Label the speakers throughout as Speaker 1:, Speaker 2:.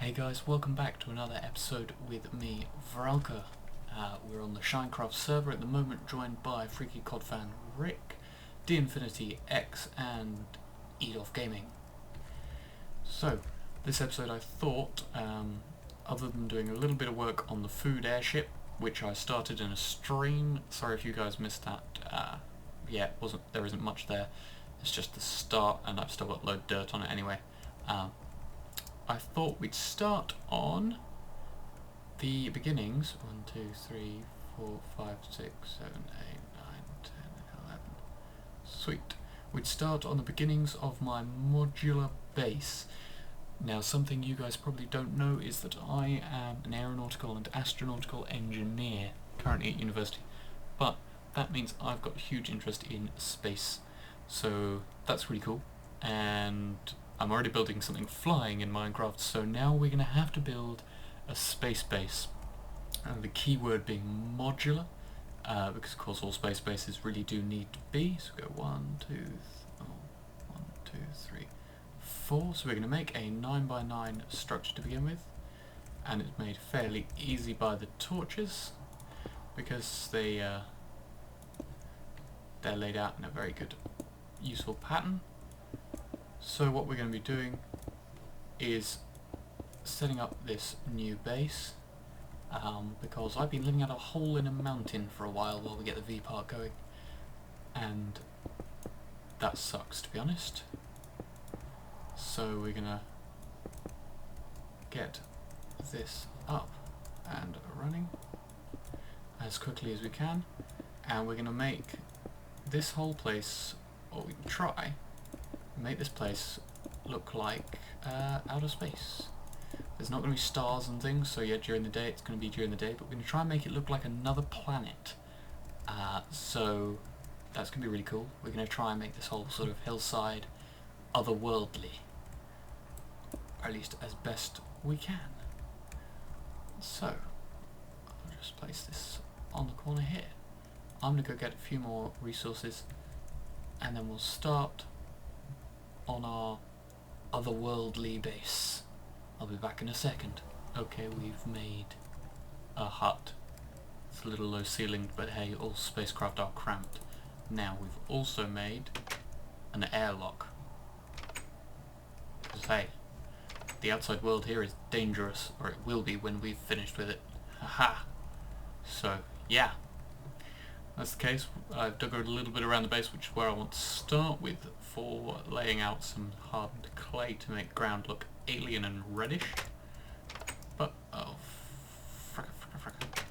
Speaker 1: Hey guys, welcome back to another episode with me, Vralka. We're on the Shinecraft server at the moment, joined by Freaky COD fan Rick, D-Infinity X, and E11 Gaming. So, this episode I thought, other than doing a little bit of work on the food airship, which I started in a stream, sorry if you guys missed that, there isn't much there, it's just the start, and I've still got a load of dirt on it anyway. I thought we'd start on the beginnings. 1, 2, 3, 4, 5, 6, 7, 8, 9, 10, 11. Sweet. We'd start on the beginnings of my modular base. Now, something you guys probably don't know is that I am an aeronautical and astronautical engineer currently at university, but that means I've got a huge interest in space. So that's really cool, and I'm already building something flying in Minecraft, so now we're going to have to build a space base. And the key word being modular, because of course all space bases really do need to be. So go 1, 2, 3, 4. So we're going to make a 9x9 structure to begin with, and it's made fairly easy by the torches, because they're laid out in a very good, useful pattern. So what we're going to be doing is setting up this new base, because I've been living out a hole in a mountain for a while we get the V part going, and that sucks, to be honest. So we're going to get this up and running as quickly as we can, and we're going to make this whole place, or we can try make this place look like outer space. There's not going to be stars and things, so yeah, during the day it's going to be during the day, but we're going to try and make it look like another planet. So that's going to be really cool. We're going to try and make this whole sort of hillside otherworldly, or at least as best we can. So I'll just place this on the corner here. I'm going to go get a few more resources, and then we'll start on our otherworldly base. I'll be back in a second. Okay, we've made a hut. It's a little low ceilinged, but hey, all spacecraft are cramped. Now we've also made an airlock. Because hey, the outside world here is dangerous, or it will be when we've finished with it. Haha. So yeah, that's the case. I've dug a little bit around the base, which is where I want to start with for laying out some hardened clay to make ground look alien and reddish. But, oh, fricka.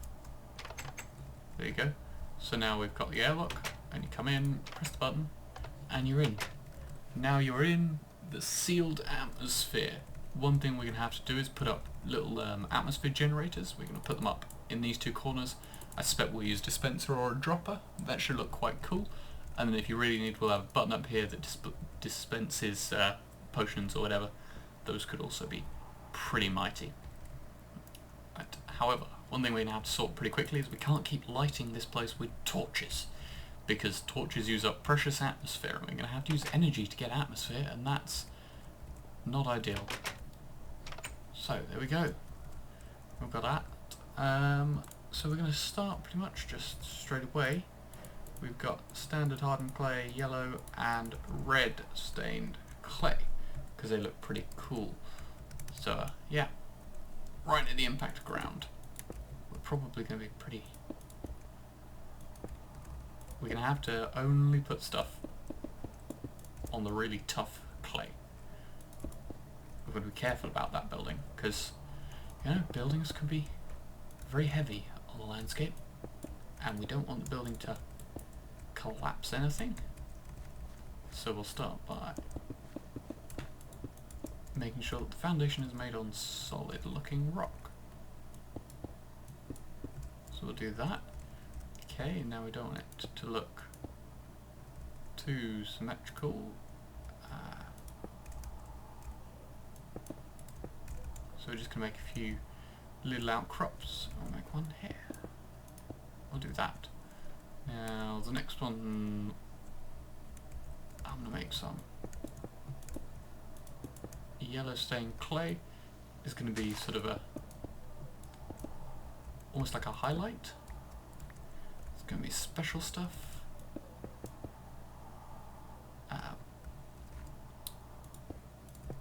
Speaker 1: There you go. So now we've got the airlock, and you come in, press the button, and you're in. Now you're in the sealed atmosphere. One thing we're going to have to do is put up little atmosphere generators. We're going to put them up in these two corners. I suspect we'll use a dispenser or a dropper. That should look quite cool. And then if you really need, we'll have a button up here that dispenses potions or whatever. Those could also be pretty mighty. Right. However, one thing we're going to have to sort pretty quickly is we can't keep lighting this place with torches, because torches use up precious atmosphere, and we're going to have to use energy to get atmosphere, and that's not ideal. So there we go. We've got that. So we're going to start pretty much just straight away. We've got standard hardened clay, yellow and red stained clay, because they look pretty cool. So yeah, right at the impact ground. We're probably going to be pretty... We're going to have to only put stuff on the really tough clay. We're going to be careful about that building, because, you know, buildings can be very heavy on the landscape, and we don't want the building to collapse anything. So we'll start by making sure that the foundation is made on solid looking rock. So we'll do that. Okay, now we don't want it to look too symmetrical. So we're just going to make a few little outcrops. I'll make one here. We'll do that. Now the next one, I'm going to make some yellow stained clay, is going to be sort of a almost like a highlight. It's going to be special stuff.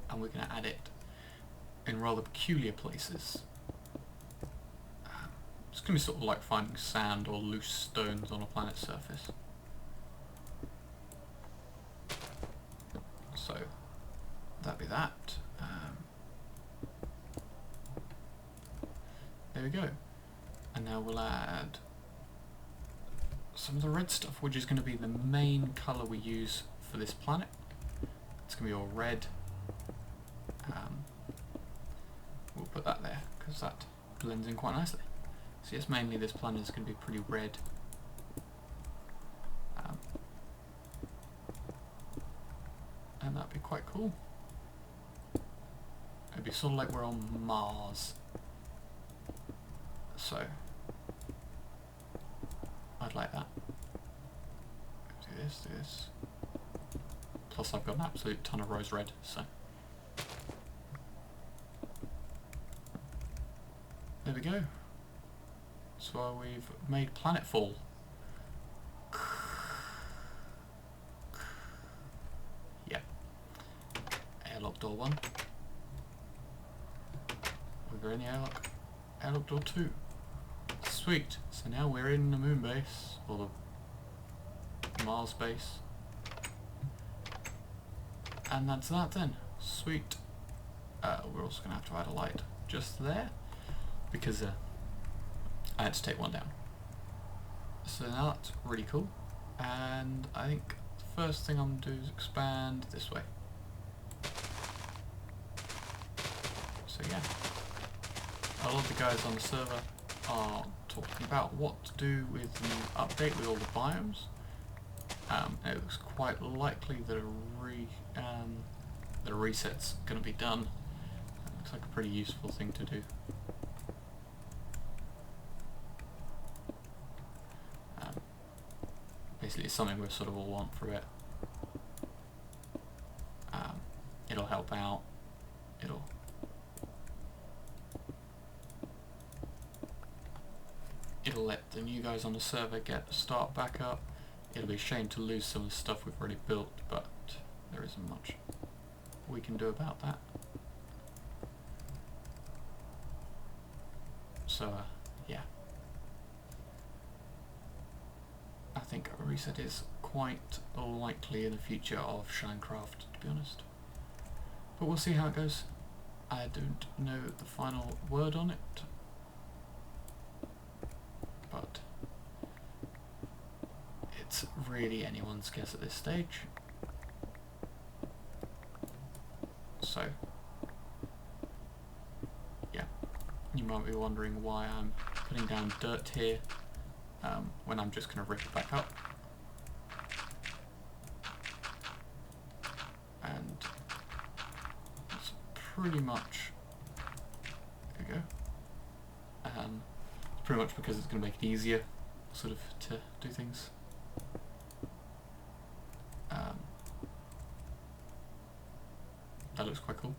Speaker 1: And we're going to add it in rather peculiar places. It's going to be sort of like finding sand or loose stones on a planet's surface. So that'd be that. There we go. And now we'll add some of the red stuff, which is going to be the main colour we use for this planet. It's going to be all red. We'll put that there because that blends in quite nicely. So yes, mainly this planet is going to be pretty red. And that'd be quite cool. It'd be sort of like we're on Mars. So I'd like that. Do this, do this. Plus I've got an absolute ton of rose red, so there we go. So we've made planetfall. Yep. Airlock door 1. We're in the airlock. Airlock door 2. Sweet. So now we're in the moon base, or the Mars base. And that's that then. Sweet. We're also going to have to add a light just there, because I had to take one down. So now that's really cool. And I think the first thing I'm going to do is expand this way. So yeah. A lot of the guys on the server are talking about what to do with the new update with all the biomes. It looks quite likely that a reset's going to be done. It looks like a pretty useful thing to do. Basically, it's something we sort of all want for it. It'll help out. It'll let the new guys on the server get start back up. It'll be a shame to lose some of the stuff we've already built, but there isn't much we can do about that. So yeah, I think a reset is quite likely in the future of Shinecraft, to be honest. But we'll see how it goes. I don't know the final word on it, but it's really anyone's guess at this stage. So yeah, you might be wondering why I'm putting down dirt here when I'm just going to rip it back up. And it's pretty much, there we go. It's pretty much because it's going to make it easier sort of to do things. That looks quite cool.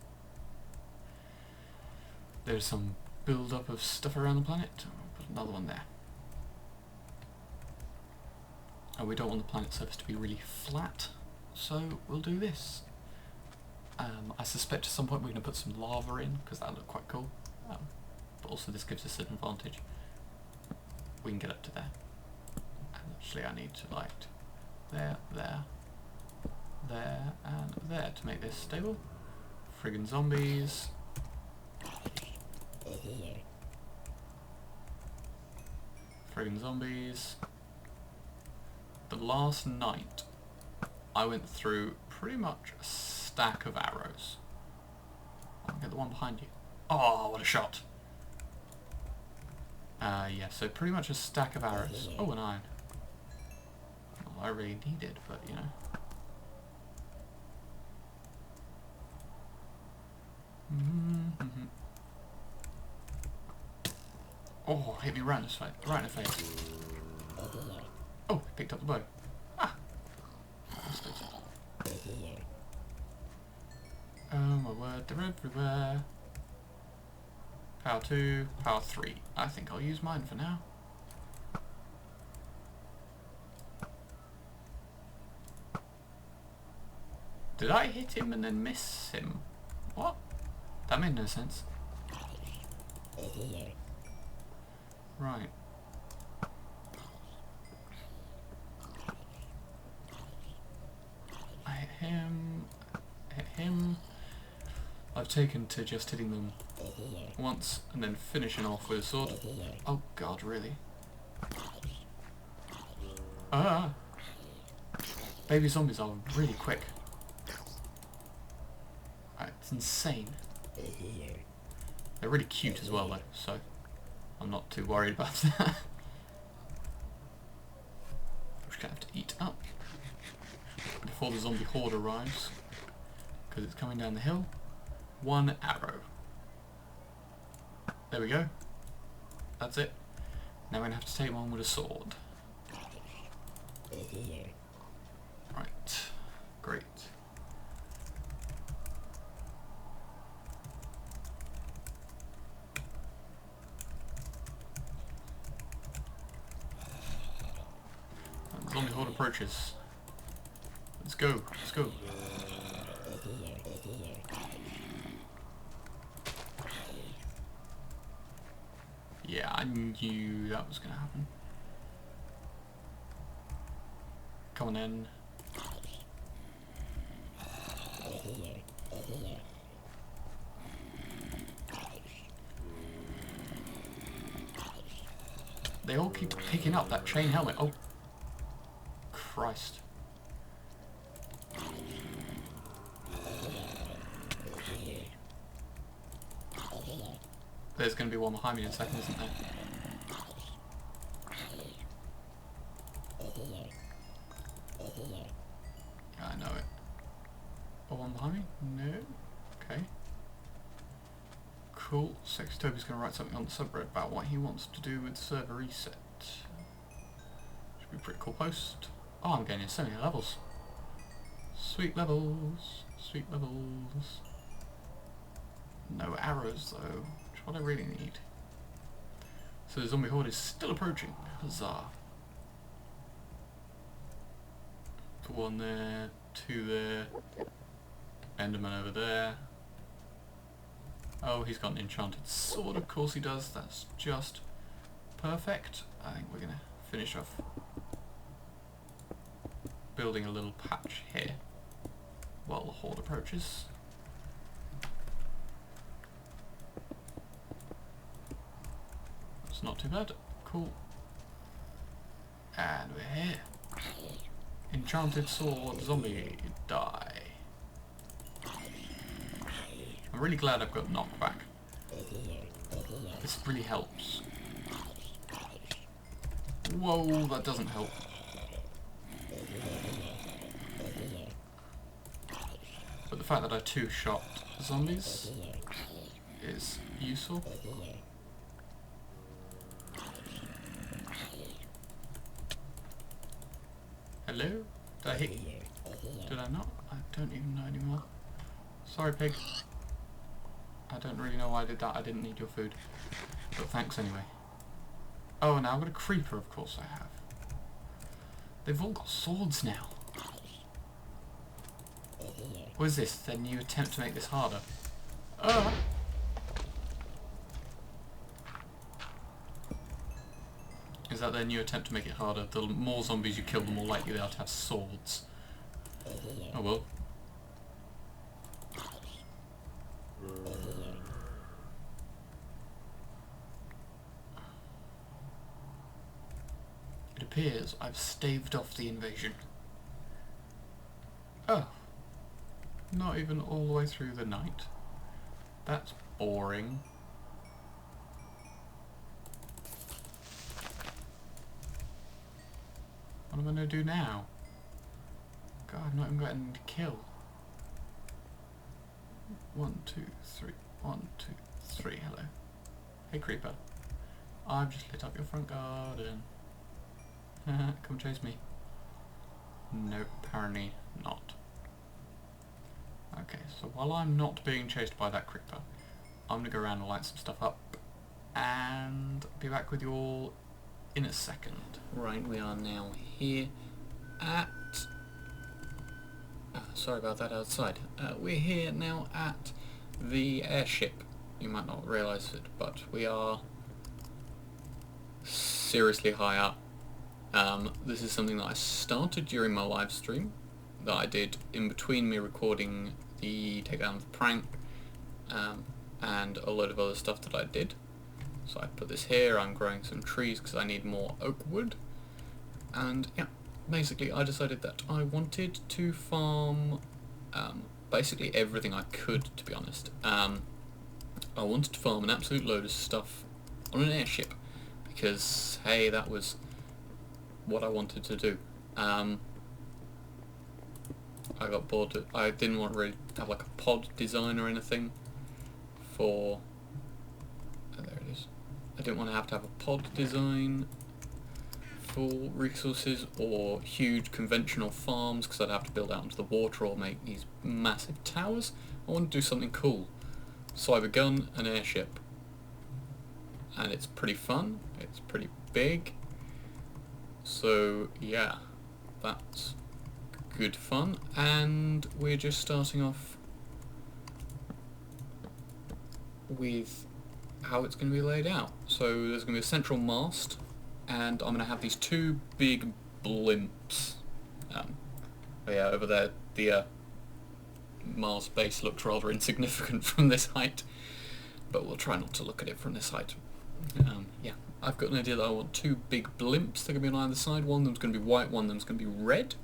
Speaker 1: There's some build up of stuff around the planet. We'll put another one there. And we don't want the planet surface to be really flat, so we'll do this. I suspect at some point we're going to put some lava in, because that'll look quite cool. But also this gives us an advantage. We can get up to there. And actually I need to light there, there, there, and there to make this stable. Friggin' zombies. Friggin' zombies. The last night I went through pretty much a stack of arrows. I'll get the one behind you. Oh, what a shot! Yeah, so pretty much a stack of arrows. Oh, an iron. Well, I really need it, but you know. Oh, hit me right in the face. Right in the face. Oh, picked up the bow. Ah! Oh my word, they're everywhere. Power 2, power 3. I think I'll use mine for now. Did I hit him and then miss him? What? That made no sense. Right. I hit him. Hit him. I've taken to just hitting them once and then finishing off with a sword. Oh god, really? Ah! Baby zombies are really quick. It's insane. They're really cute as well though, so I'm not too worried about that. I'm just gonna have to eat up before the zombie horde arrives, because it's coming down the hill. One arrow. There we go. That's it. Now we're gonna have to take one with a sword. Right. Great. And the zombie horde approaches. Let's go. Let's go. Yeah, I knew that was going to happen. Come on in. They all keep picking up that chain helmet. Oh, Christ. There's going to be one behind me in a second, isn't there? Yeah, I know it. Oh, one behind me? No. Okay. Cool. Sexy Toby's going to write something on the subreddit about what he wants to do with server reset. Should be a pretty cool post. Oh, I'm getting so many levels. Sweet levels. Sweet levels. No arrows though. What I really need. So the zombie horde is still approaching. Huzzah. One there, two there, Enderman over there. Oh, he's got an enchanted sword, of course he does. That's just perfect. I think we're gonna finish off building a little patch here while the horde approaches. It's not too bad. Cool. And we're here. Enchanted sword, zombie, die. I'm really glad I've got knockback. This really helps. Whoa, that doesn't help. But the fact that I two-shot zombies is useful. Hello? Did I hit you? Did I not? I don't even know anymore. Sorry, pig. I don't really know why I did that. I didn't need your food. But thanks anyway. Oh, now I've got a creeper, of course I have. They've all got swords now. What is this? Their new attempt to make this harder? Is that their new attempt to make it harder? The more zombies you kill, the more likely they are to have swords. Oh well. It appears I've staved off the invasion. Oh. Not even all the way through the night. That's boring. What am I going to do now? God, I've not even got anything to kill. 1, 2, 3. 1, 2, 3. Hello. Hey, creeper. I've just lit up your front garden. Come chase me. No, apparently not. Okay, so while I'm not being chased by that creeper, I'm going to go around and light some stuff up and be back with you all in a second. Right, we are now here at... sorry about that outside. We're here now at the airship. You might not realise it, but we are seriously high up. This is something that I started during my live stream that I did in between me recording the takedown of the prank and a load of other stuff that I did. So I put this here, I'm growing some trees because I need more oak wood, and yeah, basically I decided that I wanted to farm basically everything I could, to be honest. I wanted to farm an absolute load of stuff on an airship because, hey, that was what I wanted to do. I got bored. I didn't want to really have like a pod design or anything for... oh, there it is. I didn't want to have a pod design for resources or huge conventional farms because I'd have to build out into the water or make these massive towers. I wanted to do something cool. So I begun an airship. And it's pretty fun. It's pretty big. So yeah, that's good fun. And we're just starting off with how it's going to be laid out. So there's going to be a central mast, and I'm going to have these two big blimps. Yeah, over there the Mars base looks rather insignificant from this height, but we'll try not to look at it from this height. Yeah, I've got an idea that I want two big blimps. They're going to be on either side. One of them's going to be white, one of them's going to be red.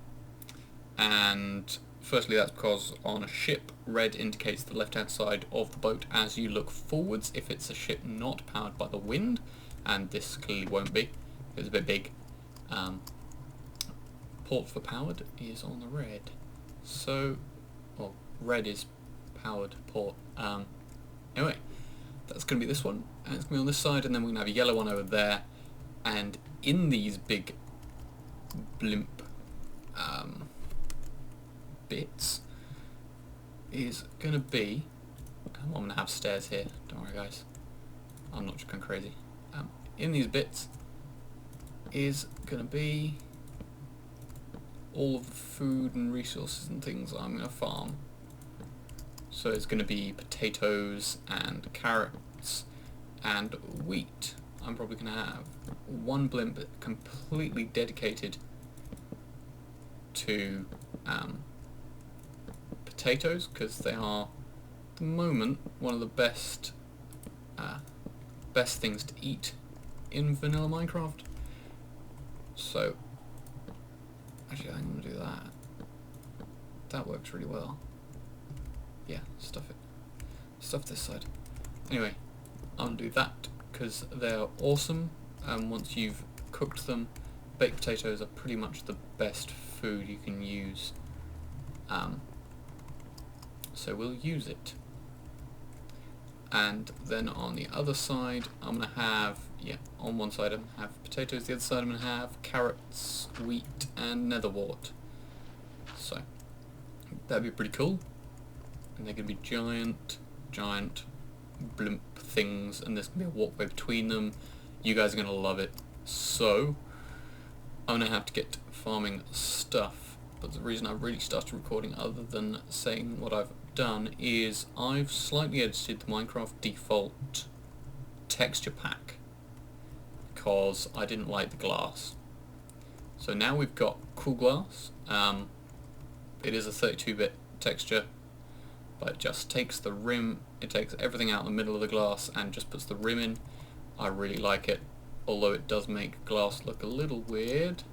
Speaker 1: And firstly, that's because on a ship, red indicates the left-hand side of the boat as you look forwards if it's a ship not powered by the wind, and this clearly won't be. It's a bit big. Port for powered is on the red. So, well, red is powered port. Anyway, that's going to be this one, and it's going to be on this side, and then we're going to have a yellow one over there, and in these big blimp bits is going to be... I'm going to have stairs here, don't worry guys, I'm not just going crazy. In these bits is going to be all of the food and resources and things I'm going to farm. So it's going to be potatoes and carrots and wheat. I'm probably going to have one blimp completely dedicated to potatoes because they are, at the moment, one of the best things to eat in vanilla Minecraft. So actually I'm going to do that. That works really well. Yeah, stuff it. Stuff this side. Anyway, I'm going to do that because they're awesome, and once you've cooked them, baked potatoes are pretty much the best food you can use. So we'll use it. And then on the other side, I'm going to have, yeah, on one side I'm going to have potatoes, the other side I'm going to have carrots, wheat, and netherwort. So, that'd be pretty cool. And they're going to be giant blimp things, and there's going to be a walkway between them. You guys are going to love it. So, I'm going to have to get farming stuff. But the reason I've really started recording, other than saying what I've done, is I've slightly edited the Minecraft default texture pack because I didn't like the glass. So now we've got cool glass. It is a 32-bit texture, but it just takes the rim, it takes everything out in the middle of the glass and just puts the rim in. I really like it, although it does make glass look a little weird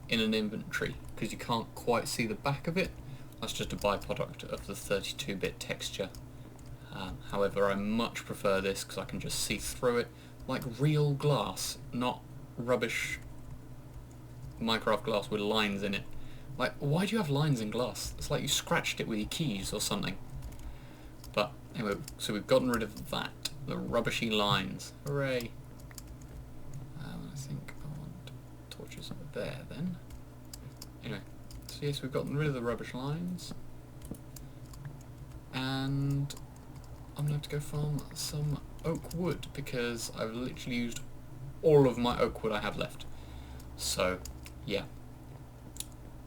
Speaker 1: in an inventory because you can't quite see the back of it. That's just a byproduct of the 32-bit texture. However, I much prefer this because I can just see through it like real glass, not rubbish Minecraft glass with lines in it. Like, why do you have lines in glass? It's like you scratched it with your keys or something. But anyway, so we've gotten rid of that, the rubbishy lines. Hooray! I think I want torches over there then. Anyway, so yes, we've gotten rid of the rubbish lines, and I'm gonna have to go farm some oak wood because I've literally used all of my oak wood I have left. So, yeah,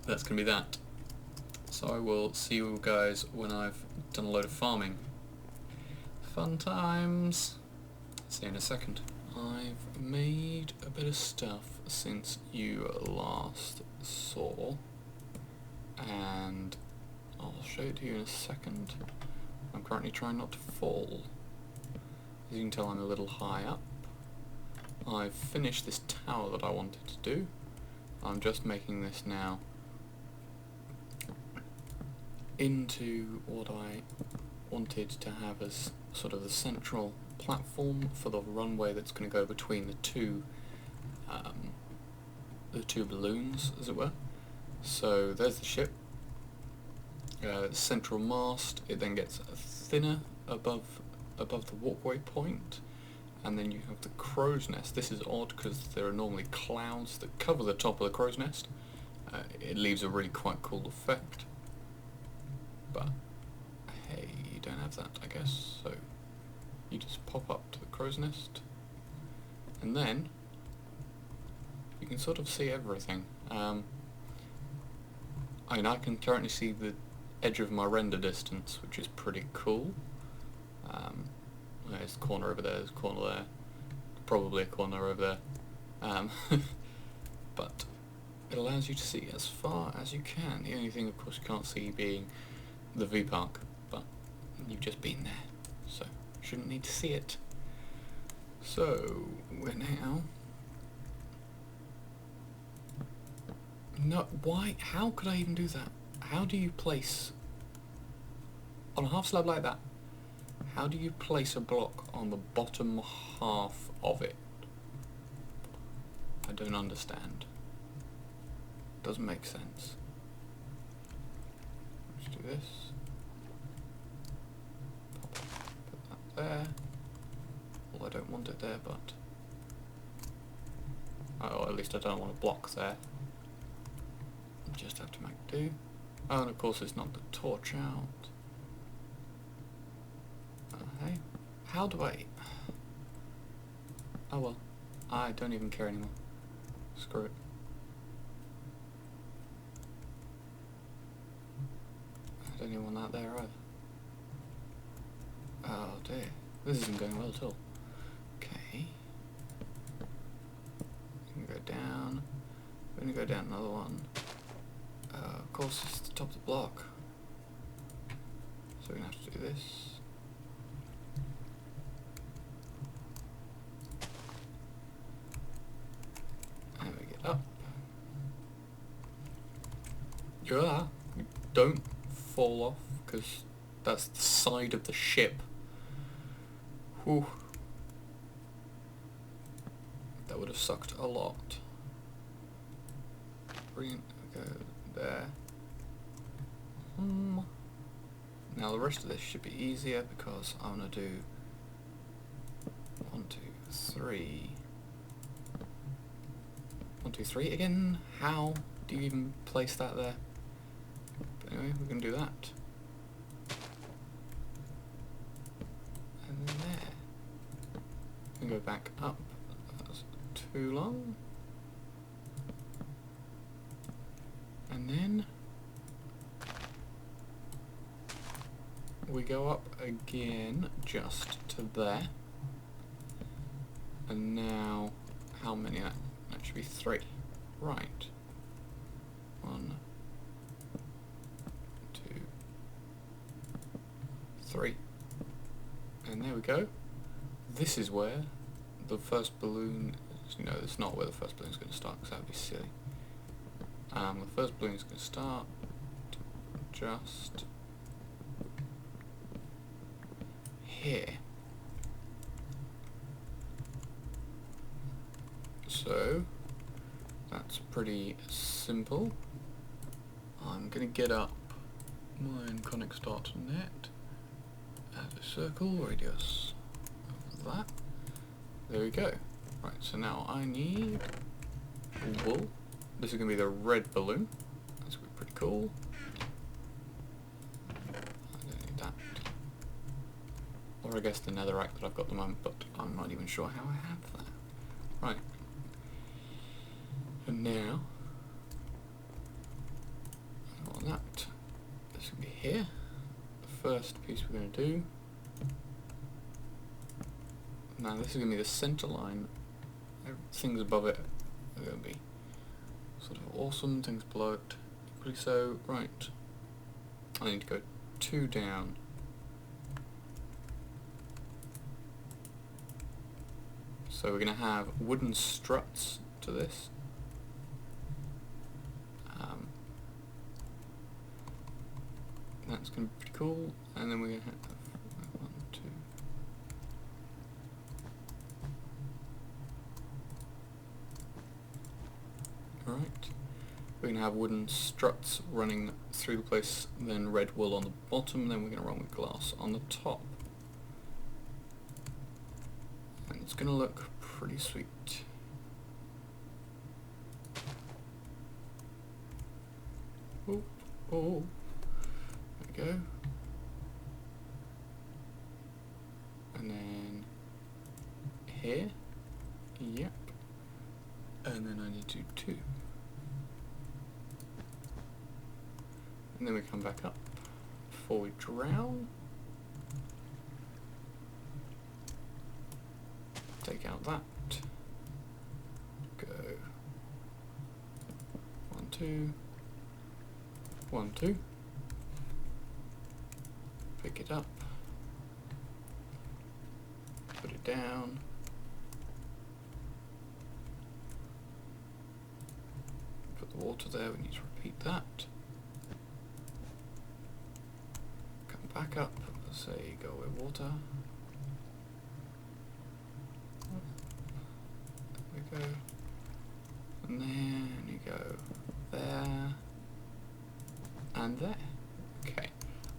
Speaker 1: that's gonna be that. So I will see you guys when I've done a load of farming. Fun times! See you in a second. I've made a bit of stuff since you last saw, and I'll show it to you in a second. I'm currently trying not to fall. As you can tell, I'm a little high up. I've finished this tower that I wanted to do. I'm just making this now into what I wanted to have as sort of the central platform for the runway that's going to go between the two balloons, as it were. So there's the ship. Central mast. It then gets thinner above the walkway point, and then you have the crow's nest. This is odd because there are normally clouds that cover the top of the crow's nest. It leaves a really quite cool effect, but hey, you don't have that, I guess, so you just pop up to the crow's nest, and then you can sort of see everything. I mean, I can currently see the edge of my render distance, which is pretty cool. There's a corner over there, there's a corner there, probably a corner over there, but it allows you to see as far as you can. The only thing, of course, you can't see being the V-Park, but you've just been there, so shouldn't need to see it. So we're now... No, why? How could I even do that? How do you place... On a half slab like that, how do you place a block on the bottom half of it? I don't understand. Doesn't make sense. Let's do this. Put that there. Well, I don't want it there, but... Oh, at least I don't want a block there. Just have to make do. Oh, and of course it's not the torch out. Hey, how do I... Oh well, I don't even care anymore. Screw it. I don't even want that there either. Oh dear, this isn't going well at all. Okay. I'm gonna go down. We're gonna go down another one. Of course it's the top of the block. So we're gonna have to do this. And we get up. Yeah, don't fall off, because that's the side of the ship. Whew. That would have sucked a lot. Brilliant. Go there. Now the rest of this should be easier because I'm going to do 1, 2, 3. 1, 2, 3 again. How do you even place that there? But anyway, we're going to do that. And then there. And go back up. That's too long. And then we go up again just to there. And now, how many? That should be 3. Right. 1, 2, 3. And there we go. This is where the first balloon... No, it's not where the first balloon is going to start, because that would be silly. The first balloon is going to start just here. So that's pretty simple. I'm going to get up my Connect.net, add a circle, radius of that. There we go. Right, so now I need wool. This is going to be the red balloon. That's going to be pretty cool. I don't need that. or I guess the netherrack that I've got at the moment, but I'm not even sure how I have that. Right. And now, on that, this will be here. The first piece we're going to do. Now this is going to be the centre line. Things above it are going to be sort of awesome, things below it equally so. Right. I need to go 2 down. So we're going to have wooden struts to this. That's going to be pretty cool. And then we're going to have 1, 2. Right. We're going to have wooden struts running through the place, then red wool on the bottom, then we're going to run with glass on the top. And it's going to look pretty sweet. Oh, oh, there we go. And then here, yep. And then I need to do 2. And then we come back up before we drown. Take out that. Go 1, 2. 1, 2. Pick it up. Put it down. Put the water there, we need to repeat that. Come back up, let's say go with water. There we go. And then you go there. And there. Okay.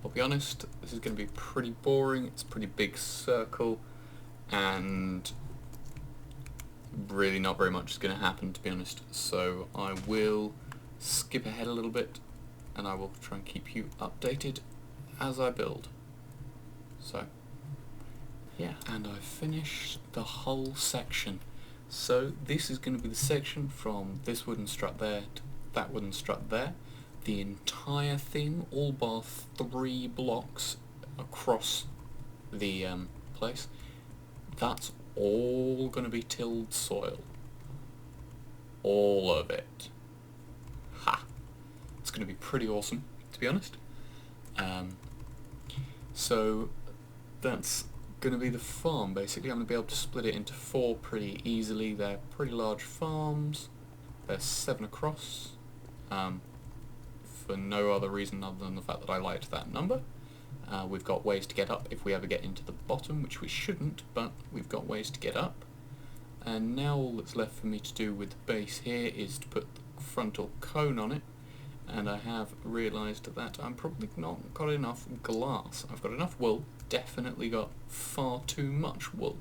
Speaker 1: I'll be honest, this is going to be pretty boring. It's a pretty big circle. And really not very much is going to happen, to be honest. So I will skip ahead a little bit. And I will try and keep you updated as I build. So, yeah. And I've finished the whole section. So this is going to be the section from this wooden strut there to that wooden strut there. The entire thing, all bar 3 blocks across the place, that's all going to be tilled soil. All of it. Ha! It's going to be pretty awesome, to be honest. So that's going to be the farm, basically. I'm going to be able to split it into 4 pretty easily. They're pretty large farms. They're 7 across. For no other reason other than the fact that I liked that number. We've got ways to get up if we ever get into the bottom, which we shouldn't, but we've got ways to get up. And now all that's left for me to do with the base here is to put the frontal cone on it, and I have realised that I'm probably not got enough glass. I've got enough wool, definitely got far too much wool,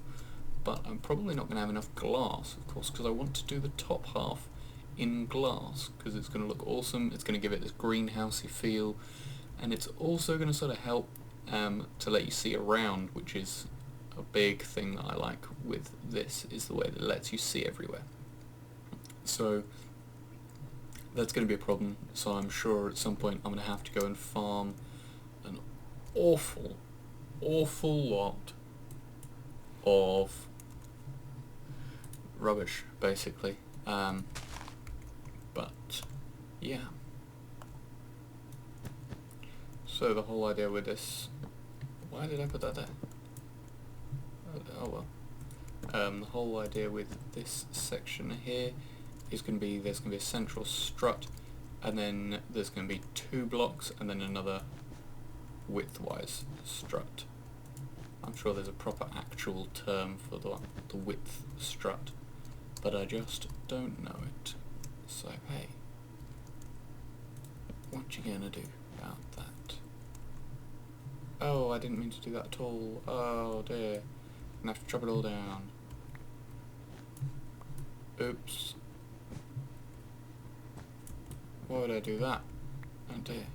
Speaker 1: but I'm probably not going to have enough glass, of course, because I want to do the top half in glass, because it's going to look awesome. It's going to give it this greenhousey feel, and it's also going to sort of help to let you see around, which is a big thing that I like with this, is the way that it lets you see everywhere. So that's going to be a problem, so I'm sure at some point I'm going to have to go and farm an awful lot of rubbish, basically. But yeah, so the whole idea with this, why did I put that there? Oh well. The whole idea with this section here is going to be, there's going to be a central strut, and then there's going to be 2 blocks and then another widthwise strut. I'm sure there's a proper actual term for the width strut, but I just don't know it. So hey, what you gonna do about that? Oh, I didn't mean to do that at all. Oh dear, I'm gonna have to chop it all down. Oops. Why would I do that? Oh dear.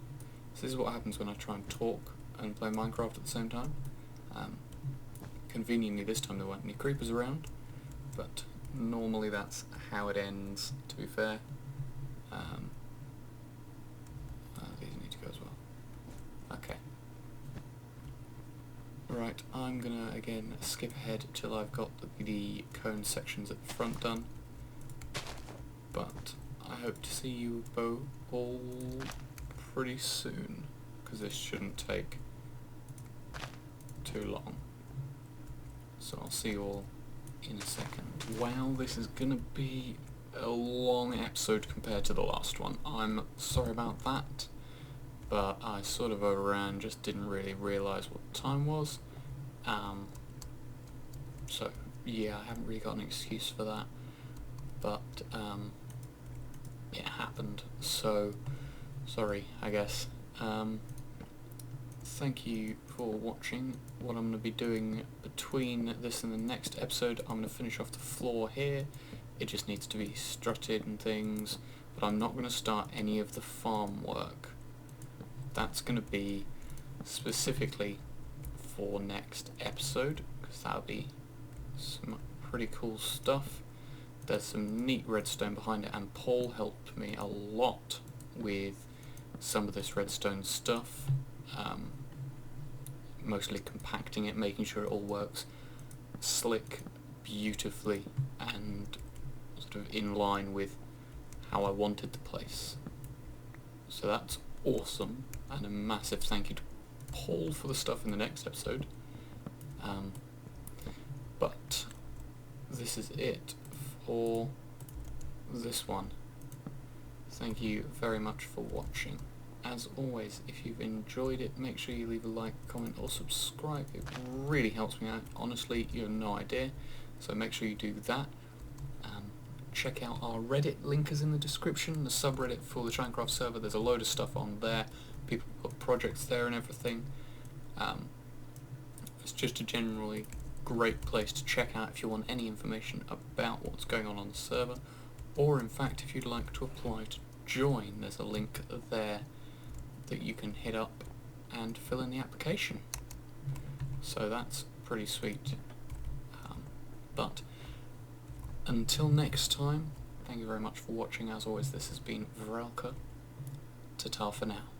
Speaker 1: So this is what happens when I try and talk and play Minecraft at the same time. conveniently this time there weren't any creepers around, but normally that's how it ends, to be fair. These need to go as well. Okay. Right, I'm gonna again skip ahead till I've got the cone sections at the front done, but I hope to see you all pretty soon, because this shouldn't take too long. So I'll see you all in a second. Wow, this is gonna be a long episode compared to the last one. I'm sorry about that, but I sort of overran, just didn't really realise what the time was. So yeah, I haven't really got an excuse for that, but it happened, so sorry, I guess. Thank you for watching. What I'm going to be doing between this and the next episode, I'm going to finish off the floor here. It just needs to be strutted and things, but I'm not going to start any of the farm work. That's going to be specifically for next episode, because that'll be some pretty cool stuff. There's some neat redstone behind it, and Paul helped me a lot with some of this redstone stuff, mostly compacting it, making sure it all works slick, beautifully, and sort of in line with how I wanted the place. So that's awesome, and a massive thank you to Paul for the stuff in the next episode. But this is it for this one. Thank you very much for watching. As always, if you've enjoyed it, make sure you leave a like, comment or subscribe. It really helps me out. Honestly, you have no idea. So make sure you do that. Check out our Reddit, link is in the description, the subreddit for the Shinecraft server. There's a load of stuff on there. People put projects there and everything. It's just a generally great place to check out if you want any information about what's going on the server, or in fact if you'd like to apply to join, there's a link there that you can hit up and fill in the application. So that's pretty sweet. But until next time, thank you very much for watching. As always, this has been Vralka. Ta-ta for now.